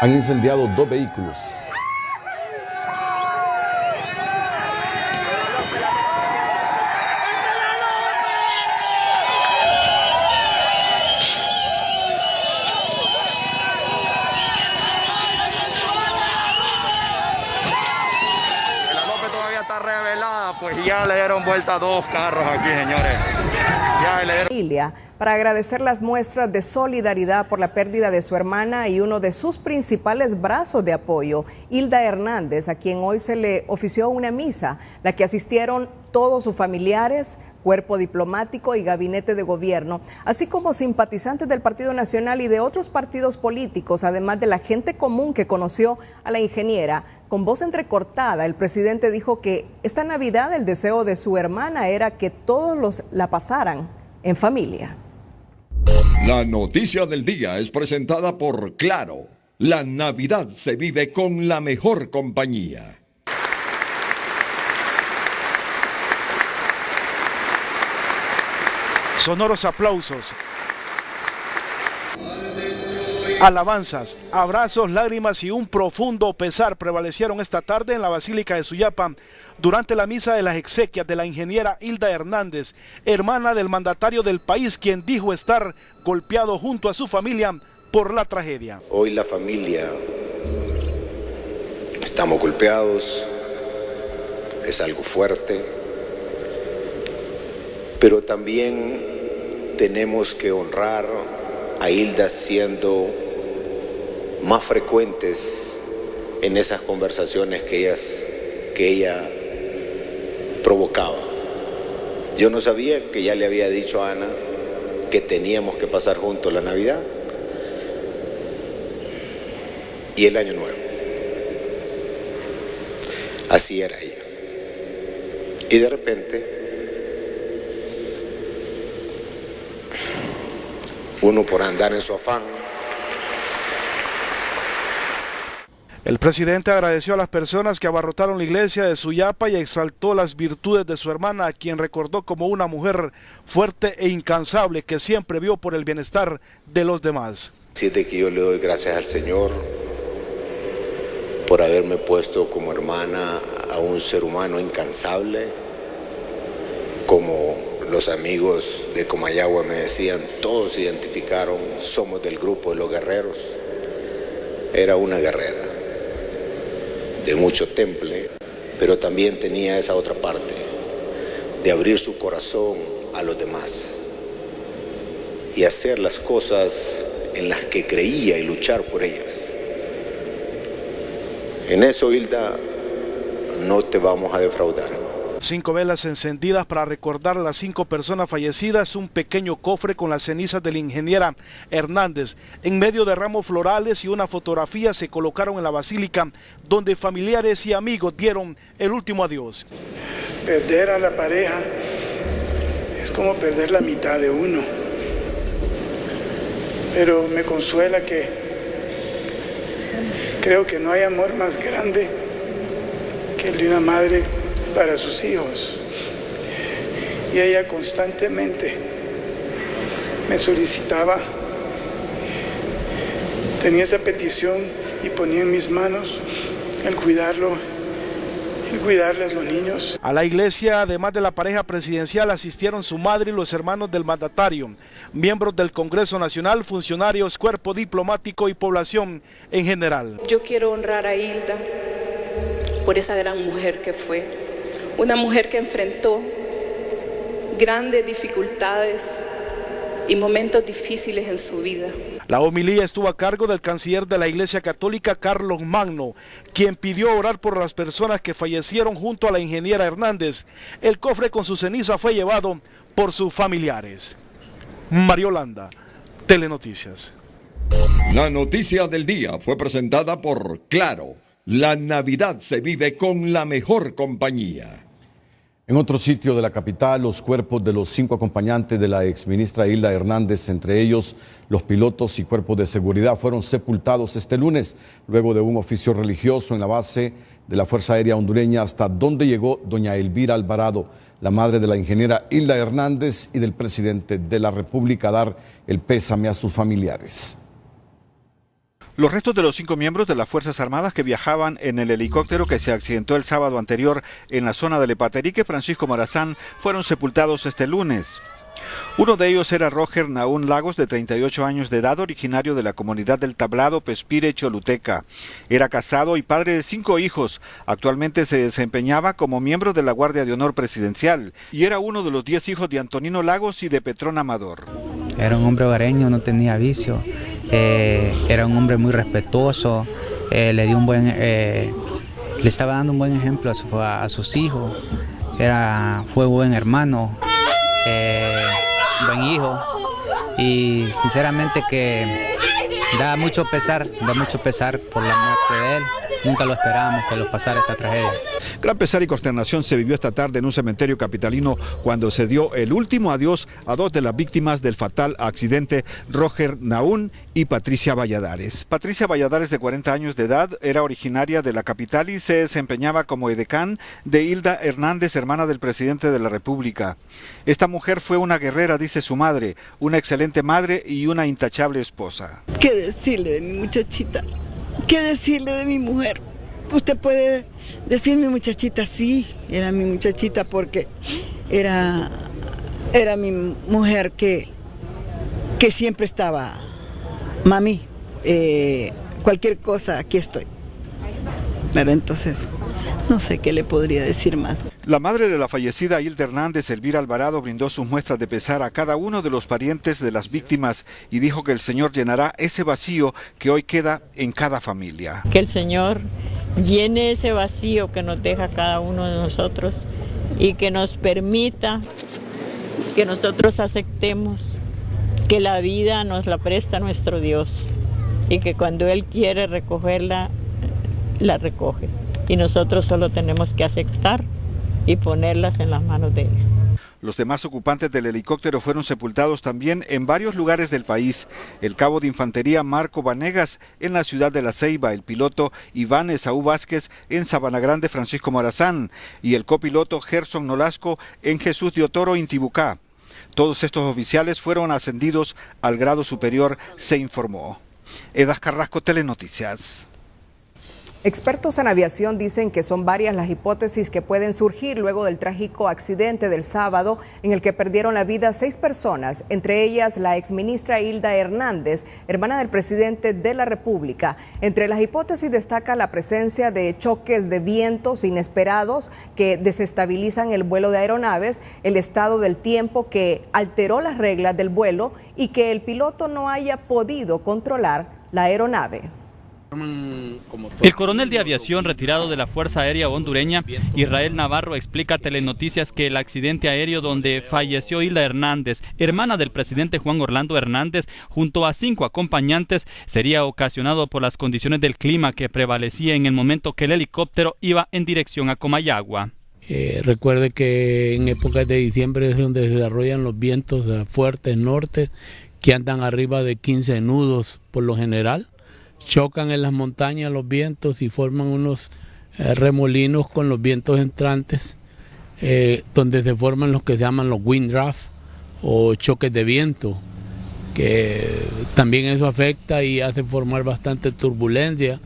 han incendiado 2 vehículos. Pues ya le dieron vuelta 2 carros aquí, señores. Ya le dieron... Para agradecer las muestras de solidaridad por la pérdida de su hermana y uno de sus principales brazos de apoyo, Hilda Hernández, a quien hoy se le ofició una misa, la que asistieron todos sus familiares, cuerpo diplomático y gabinete de gobierno, así como simpatizantes del Partido Nacional y de otros partidos políticos, además de la gente común que conoció a la ingeniera. Con voz entrecortada, el presidente dijo que esta Navidad el deseo de su hermana era que todos la pasaran en familia. La noticia del día es presentada por Claro. La Navidad se vive con la mejor compañía. Sonoros aplausos, alabanzas, abrazos, lágrimas y un profundo pesar prevalecieron esta tarde en la Basílica de Suyapa durante la misa de las exequias de la ingeniera Hilda Hernández, hermana del mandatario del país, quien dijo estar golpeado junto a su familia por la tragedia. Hoy la familia estamos golpeados, es algo fuerte, pero también tenemos que honrar a Hilda siendo más frecuentes en esas conversaciones que ella provocaba. Yo no sabía que ya le había dicho a Ana que teníamos que pasar juntos la Navidad y el Año Nuevo. Así era ella. Y de repente uno, por andar en su afán. El presidente agradeció a las personas que abarrotaron la iglesia de Suyapa y exaltó las virtudes de su hermana, a quien recordó como una mujer fuerte e incansable que siempre vio por el bienestar de los demás. Así de que yo le doy gracias al Señor por haberme puesto como hermana a un ser humano incansable, como los amigos de Comayagua me decían, todos se identificaron, somos del grupo de los guerreros. Era una guerrera, de mucho temple, pero también tenía esa otra parte, de abrir su corazón a los demás y hacer las cosas en las que creía y luchar por ellas. En eso, Hilda, no te vamos a defraudar. 5 velas encendidas para recordar a las 5 personas fallecidas, un pequeño cofre con las cenizas de la ingeniera Hernández. En medio de ramos florales y una fotografía se colocaron en la basílica, donde familiares y amigos dieron el último adiós. Perder a la pareja es como perder la mitad de uno. Pero me consuela que creo que no hay amor más grande que el de una madre para sus hijos, y ella constantemente me solicitaba, tenía esa petición y ponía en mis manos el cuidarlo, el cuidarles los niños. A la iglesia, además de la pareja presidencial, asistieron su madre y los hermanos del mandatario, miembros del Congreso Nacional, funcionarios, cuerpo diplomático y población en general. Yo quiero honrar a Hilda por esa gran mujer que fue. Una mujer que enfrentó grandes dificultades y momentos difíciles en su vida. La homilía estuvo a cargo del canciller de la Iglesia Católica, Carlos Magno, quien pidió orar por las personas que fallecieron junto a la ingeniera Hernández. El cofre con su ceniza fue llevado por sus familiares. Mariolanda, Telenoticias. La noticia del día fue presentada por Claro. La Navidad se vive con la mejor compañía. En otro sitio de la capital, los cuerpos de los 5 acompañantes de la exministra Hilda Hernández, entre ellos los pilotos y cuerpos de seguridad, fueron sepultados este lunes, luego de un oficio religioso en la base de la Fuerza Aérea Hondureña, hasta donde llegó doña Elvira Alvarado, la madre de la ingeniera Hilda Hernández y del presidente de la República, a dar el pésame a sus familiares. Los restos de los 5 miembros de las Fuerzas Armadas que viajaban en el helicóptero que se accidentó el sábado anterior en la zona del Epaterique, Francisco Morazán, fueron sepultados este lunes. Uno de ellos era Roger Naún Lagos, de 38 años de edad, originario de la comunidad del Tablado, Pespire, Choluteca. Era casado y padre de 5 hijos. Actualmente se desempeñaba como miembro de la Guardia de Honor Presidencial y era uno de los 10 hijos de Antonino Lagos y de Petrón Amador. Era un hombre hogareño, no tenía vicio, era un hombre muy respetuoso, le estaba dando un buen ejemplo a sus hijos, fue buen hermano, buen hijo, y sinceramente que da mucho pesar por la muerte de él. Nunca lo esperábamos que nos pasara esta tragedia. Gran pesar y consternación se vivió esta tarde en un cementerio capitalino cuando se dio el último adiós a 2 de las víctimas del fatal accidente, Roger Naún y Patricia Valladares. Patricia Valladares, de 40 años de edad, era originaria de la capital y se desempeñaba como edecán de Hilda Hernández, hermana del presidente de la República. Esta mujer fue una guerrera, dice su madre, una excelente madre y una intachable esposa. ¿Qué decirle de mi muchachita? ¿Qué decirle de mi mujer? Usted puede decir mi muchachita, sí, era mi muchachita porque era mi mujer que siempre estaba, mami, cualquier cosa, aquí estoy. ¿Verdad? Entonces, no sé qué le podría decir más. La madre de la fallecida Hilda Hernández, Elvira Alvarado, brindó sus muestras de pesar a cada uno de los parientes de las víctimas y dijo que el Señor llenará ese vacío que hoy queda en cada familia. Que el Señor llene ese vacío que nos deja cada uno de nosotros y que nos permita que nosotros aceptemos que la vida nos la presta nuestro Dios y que cuando Él quiere recogerla, la recoge. Y nosotros solo tenemos que aceptar y ponerlas en las manos de Él. Los demás ocupantes del helicóptero fueron sepultados también en varios lugares del país. El cabo de infantería Marco Vanegas en la ciudad de La Ceiba, el piloto Iván Esaú Vázquez en Sabana Grande, Francisco Morazán, y el copiloto Gerson Nolasco en Jesús de Otoro, Intibucá. Todos estos oficiales fueron ascendidos al grado superior, se informó. Edas Carrasco, Telenoticias. Expertos en aviación dicen que son varias las hipótesis que pueden surgir luego del trágico accidente del sábado en el que perdieron la vida 6 personas, entre ellas la exministra Hilda Hernández, hermana del presidente de la República. Entre las hipótesis destaca la presencia de choques de vientos inesperados que desestabilizan el vuelo de aeronaves, el estado del tiempo que alteró las reglas del vuelo y que el piloto no haya podido controlar la aeronave. El coronel de aviación retirado de la Fuerza Aérea Hondureña, Israel Navarro, explica a Telenoticias que el accidente aéreo donde falleció Hilda Hernández, hermana del presidente Juan Orlando Hernández, junto a 5 acompañantes, sería ocasionado por las condiciones del clima que prevalecía en el momento que el helicóptero iba en dirección a Comayagua. Recuerde que en épocas de diciembre es donde se desarrollan los vientos fuertes norte, que andan arriba de 15 nudos por lo general. Chocan en las montañas los vientos y forman unos remolinos con los vientos entrantes, donde se forman los que se llaman los wind draft o choques de viento, que también eso afecta y hace formar bastante turbulencia.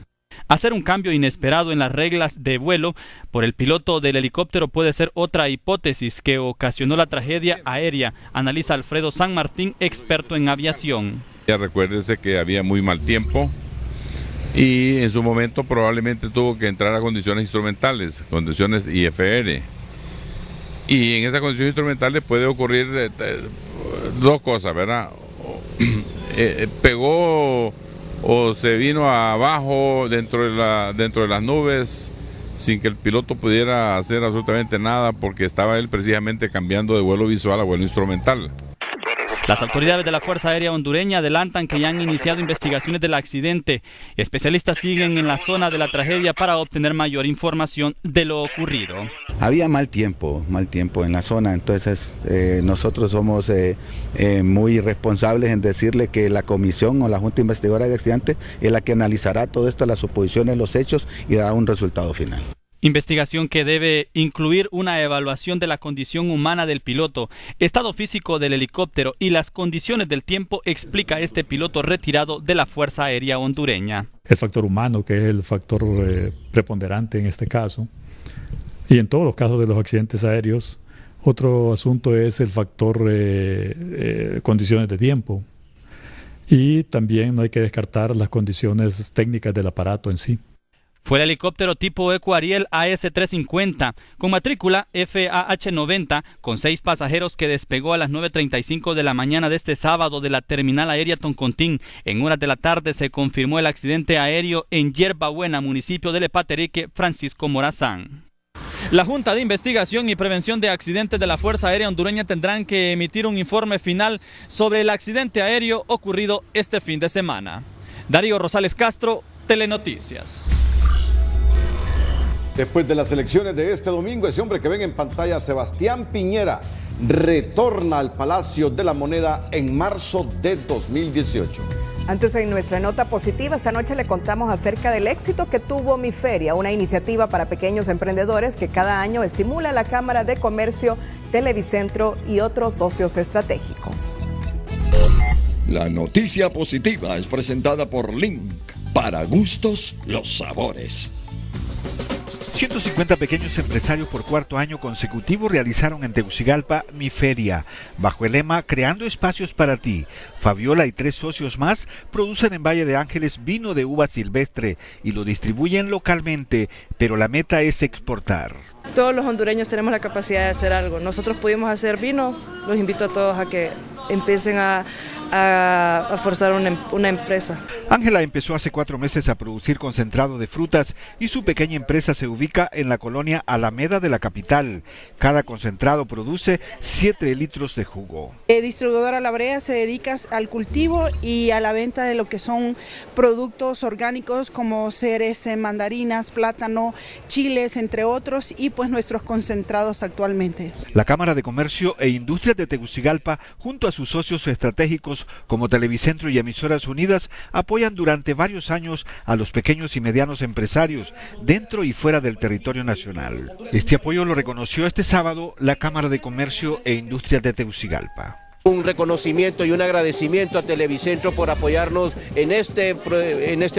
Hacer un cambio inesperado en las reglas de vuelo por el piloto del helicóptero puede ser otra hipótesis que ocasionó la tragedia aérea, analiza Alfredo San Martín, experto en aviación. Ya recuérdese que había muy mal tiempo y en su momento probablemente tuvo que entrar a condiciones instrumentales, condiciones IFR. Y en esas condiciones instrumentales puede ocurrir 2 cosas, ¿verdad? pegó o se vino abajo dentro de las nubes sin que el piloto pudiera hacer absolutamente nada porque estaba él precisamente cambiando de vuelo visual a vuelo instrumental. Las autoridades de la Fuerza Aérea Hondureña adelantan que ya han iniciado investigaciones del accidente. Especialistas siguen en la zona de la tragedia para obtener mayor información de lo ocurrido. Había mal tiempo en la zona, entonces nosotros somos muy responsables en decirle que la comisión o la Junta Investigadora de Accidentes es la que analizará todo esto, las suposiciones, los hechos y dará un resultado final. Investigación que debe incluir una evaluación de la condición humana del piloto, estado físico del helicóptero y las condiciones del tiempo, explica este piloto retirado de la Fuerza Aérea Hondureña. El factor humano, que es el factor preponderante en este caso, y en todos los casos de los accidentes aéreos. Otro asunto es el factor condiciones de tiempo. Y también no hay que descartar las condiciones técnicas del aparato en sí. Fue el helicóptero tipo Eco Ariel AS-350 con matrícula FAH-90 con 6 pasajeros que despegó a las 9:35 de la mañana de este sábado de la terminal aérea Toncontín. En horas de la tarde se confirmó el accidente aéreo en Yerbabuena, municipio de Lepaterique, Francisco Morazán. La Junta de Investigación y Prevención de Accidentes de la Fuerza Aérea Hondureña tendrán que emitir un informe final sobre el accidente aéreo ocurrido este fin de semana. Darío Rosales Castro, Telenoticias. Después de las elecciones de este domingo, ese hombre que ven en pantalla, Sebastián Piñera, retorna al Palacio de la Moneda en marzo de 2018. Antes, en nuestra nota positiva, esta noche le contamos acerca del éxito que tuvo Mi Feria, una iniciativa para pequeños emprendedores que cada año estimula la Cámara de Comercio, Televicentro y otros socios estratégicos. La noticia positiva es presentada por Link. Para gustos, los sabores. 150 pequeños empresarios por cuarto año consecutivo realizaron en Tegucigalpa Mi Feria, bajo el lema Creando Espacios para Ti. Fabiola y 3 socios más producen en Valle de Ángeles vino de uva silvestre y lo distribuyen localmente, pero la meta es exportar. Todos los hondureños tenemos la capacidad de hacer algo. Nosotros pudimos hacer vino, los invito a todos a que empiecen a forzar una empresa. Ángela empezó hace 4 meses a producir concentrado de frutas y su pequeña empresa se ubica en la colonia Alameda de la capital. Cada concentrado produce 7 litros de jugo. Distribuidora La Brea se dedica al cultivo y a la venta de lo que son productos orgánicos como ceres, mandarinas, plátano, chiles, entre otros, y pues nuestros concentrados actualmente. La Cámara de Comercio e Industrias de Tegucigalpa, junto a sus socios estratégicos como Televicentro y Emisoras Unidas, apoyan durante varios años a los pequeños y medianos empresarios dentro y fuera del territorio nacional. Este apoyo lo reconoció este sábado la Cámara de Comercio e Industrias de Tegucigalpa. Un reconocimiento y un agradecimiento a Televicentro por apoyarnos en este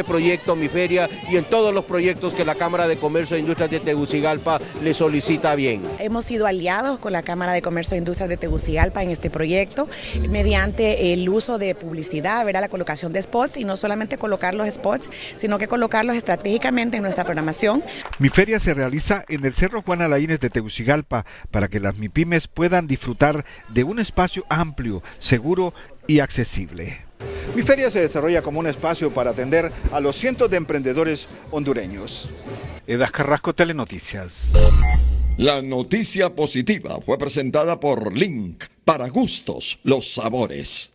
proyecto Mi Feria y en todos los proyectos que la Cámara de Comercio e Industrias de Tegucigalpa le solicita bien. Hemos sido aliados con la Cámara de Comercio e Industrias de Tegucigalpa en este proyecto mediante el uso de publicidad, la colocación de spots, y no solamente colocar los spots, sino que colocarlos estratégicamente en nuestra programación. Mi Feria se realiza en el Cerro Juan Alaínez de Tegucigalpa para que las MIPYMES puedan disfrutar de un espacio amplio, seguro y accesible. Mi Feria se desarrolla como un espacio para atender a los cientos de emprendedores hondureños. Edas Carrasco, Telenoticias. La noticia positiva fue presentada por Link. Para gustos, los sabores.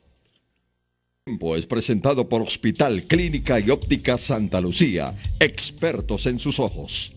Es presentado por Hospital Clínica y Óptica Santa Lucía, expertos en sus ojos.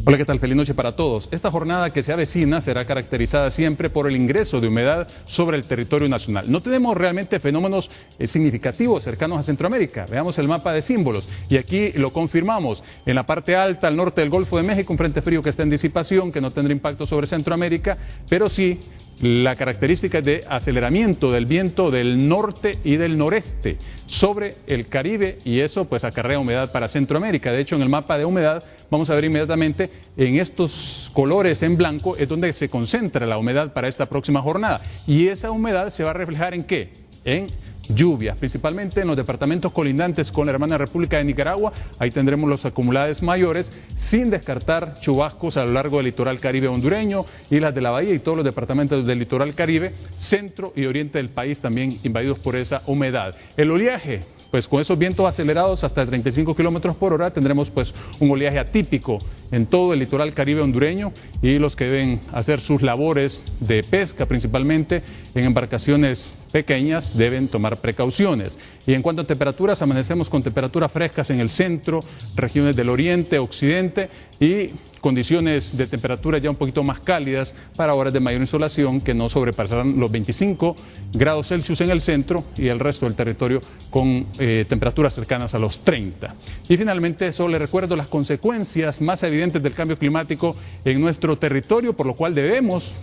Hola, ¿qué tal? Feliz noche para todos. Esta jornada que se avecina será caracterizada siempre por el ingreso de humedad sobre el territorio nacional. No tenemos realmente fenómenos significativos cercanos a Centroamérica. Veamos el mapa de símbolos y aquí lo confirmamos. En la parte alta, al norte del Golfo de México, un frente frío que está en disipación, que no tendrá impacto sobre Centroamérica, pero sí la característica de aceleramiento del viento del norte y del noreste sobre el Caribe, y eso pues acarrea humedad para Centroamérica. De hecho, en el mapa de humedad vamos a ver inmediatamente en estos colores en blanco es donde se concentra la humedad para esta próxima jornada, y esa humedad se va a reflejar ¿en qué? En lluvias, principalmente en los departamentos colindantes con la hermana República de Nicaragua. Ahí tendremos los acumulados mayores, sin descartar chubascos a lo largo del litoral caribe hondureño, islas de la bahía y todos los departamentos del litoral caribe, centro y oriente del país también invadidos por esa humedad. El oleaje, pues con esos vientos acelerados hasta 35 kilómetros por hora, tendremos pues un oleaje atípico en todo el litoral caribe hondureño, y los que deben hacer sus labores de pesca principalmente en embarcaciones pequeñas deben tomar precauciones. Y en cuanto a temperaturas, amanecemos con temperaturas frescas en el centro, regiones del oriente, occidente, y condiciones de temperatura ya un poquito más cálidas para horas de mayor insolación, que no sobrepasarán los 25 grados Celsius en el centro y el resto del territorio con temperaturas cercanas a los 30. Y finalmente, solo les recuerdo las consecuencias más evidentes del cambio climático en nuestro territorio, por lo cual debemos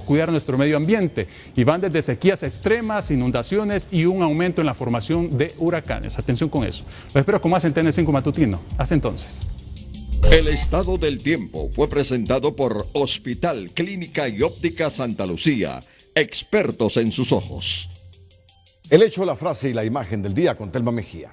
cuidar nuestro medio ambiente, y van desde sequías extremas, inundaciones y un aumento en la formación de huracanes. Atención con eso. Lo espero con más en TN5 Matutino. Hasta entonces. El estado del tiempo fue presentado por Hospital Clínica y Óptica Santa Lucía, expertos en sus ojos. El hecho, la frase y la imagen del día con Telma Mejía.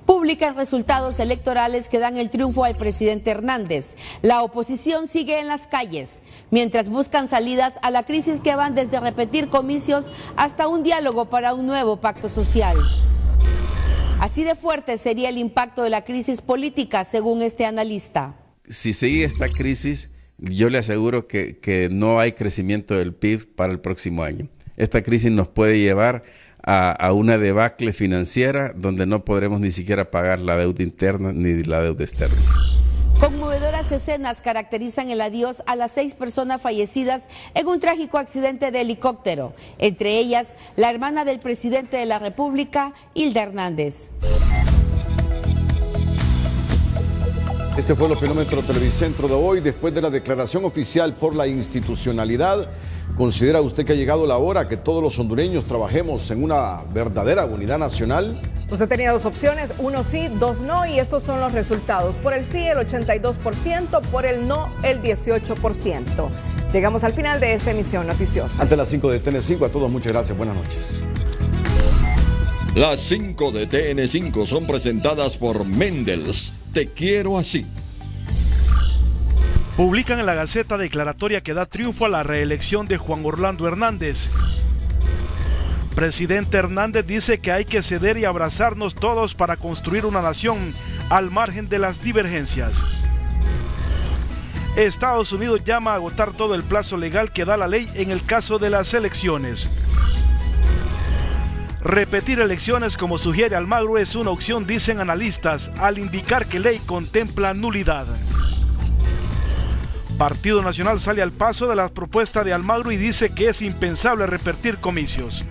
Publican resultados electorales que dan el triunfo al presidente Hernández. La oposición sigue en las calles, mientras buscan salidas a la crisis que van desde repetir comicios hasta un diálogo para un nuevo pacto social. Así de fuerte sería el impacto de la crisis política, según este analista. Si sigue esta crisis, yo le aseguro que no hay crecimiento del PIB para el próximo año. Esta crisis nos puede llevar a una debacle financiera donde no podremos ni siquiera pagar la deuda interna ni la deuda externa. Conmovedoras escenas caracterizan el adiós a las 6 personas fallecidas en un trágico accidente de helicóptero, entre ellas la hermana del presidente de la República, Hilda Hernández. Este fue el Opinómetro Televicentro de hoy. Después de la declaración oficial por la institucionalidad, ¿considera usted que ha llegado la hora que todos los hondureños trabajemos en una verdadera unidad nacional? Usted tenía dos opciones, uno sí, dos no, y estos son los resultados. Por el sí, el 82%, por el no, el 18%. Llegamos al final de esta emisión noticiosa. Ante las 5 de TN5, a todos muchas gracias, buenas noches. Las 5 de TN5 son presentadas por Mendels. Te quiero así. Publican en la Gaceta declaratoria que da triunfo a la reelección de Juan Orlando Hernández. Presidente Hernández dice que hay que ceder y abrazarnos todos para construir una nación al margen de las divergencias. Estados Unidos llama a agotar todo el plazo legal que da la ley en el caso de las elecciones. Repetir elecciones, como sugiere Almagro, es una opción, dicen analistas, al indicar que ley contempla nulidad. Partido Nacional sale al paso de la propuesta de Almagro y dice que es impensable repetir comicios.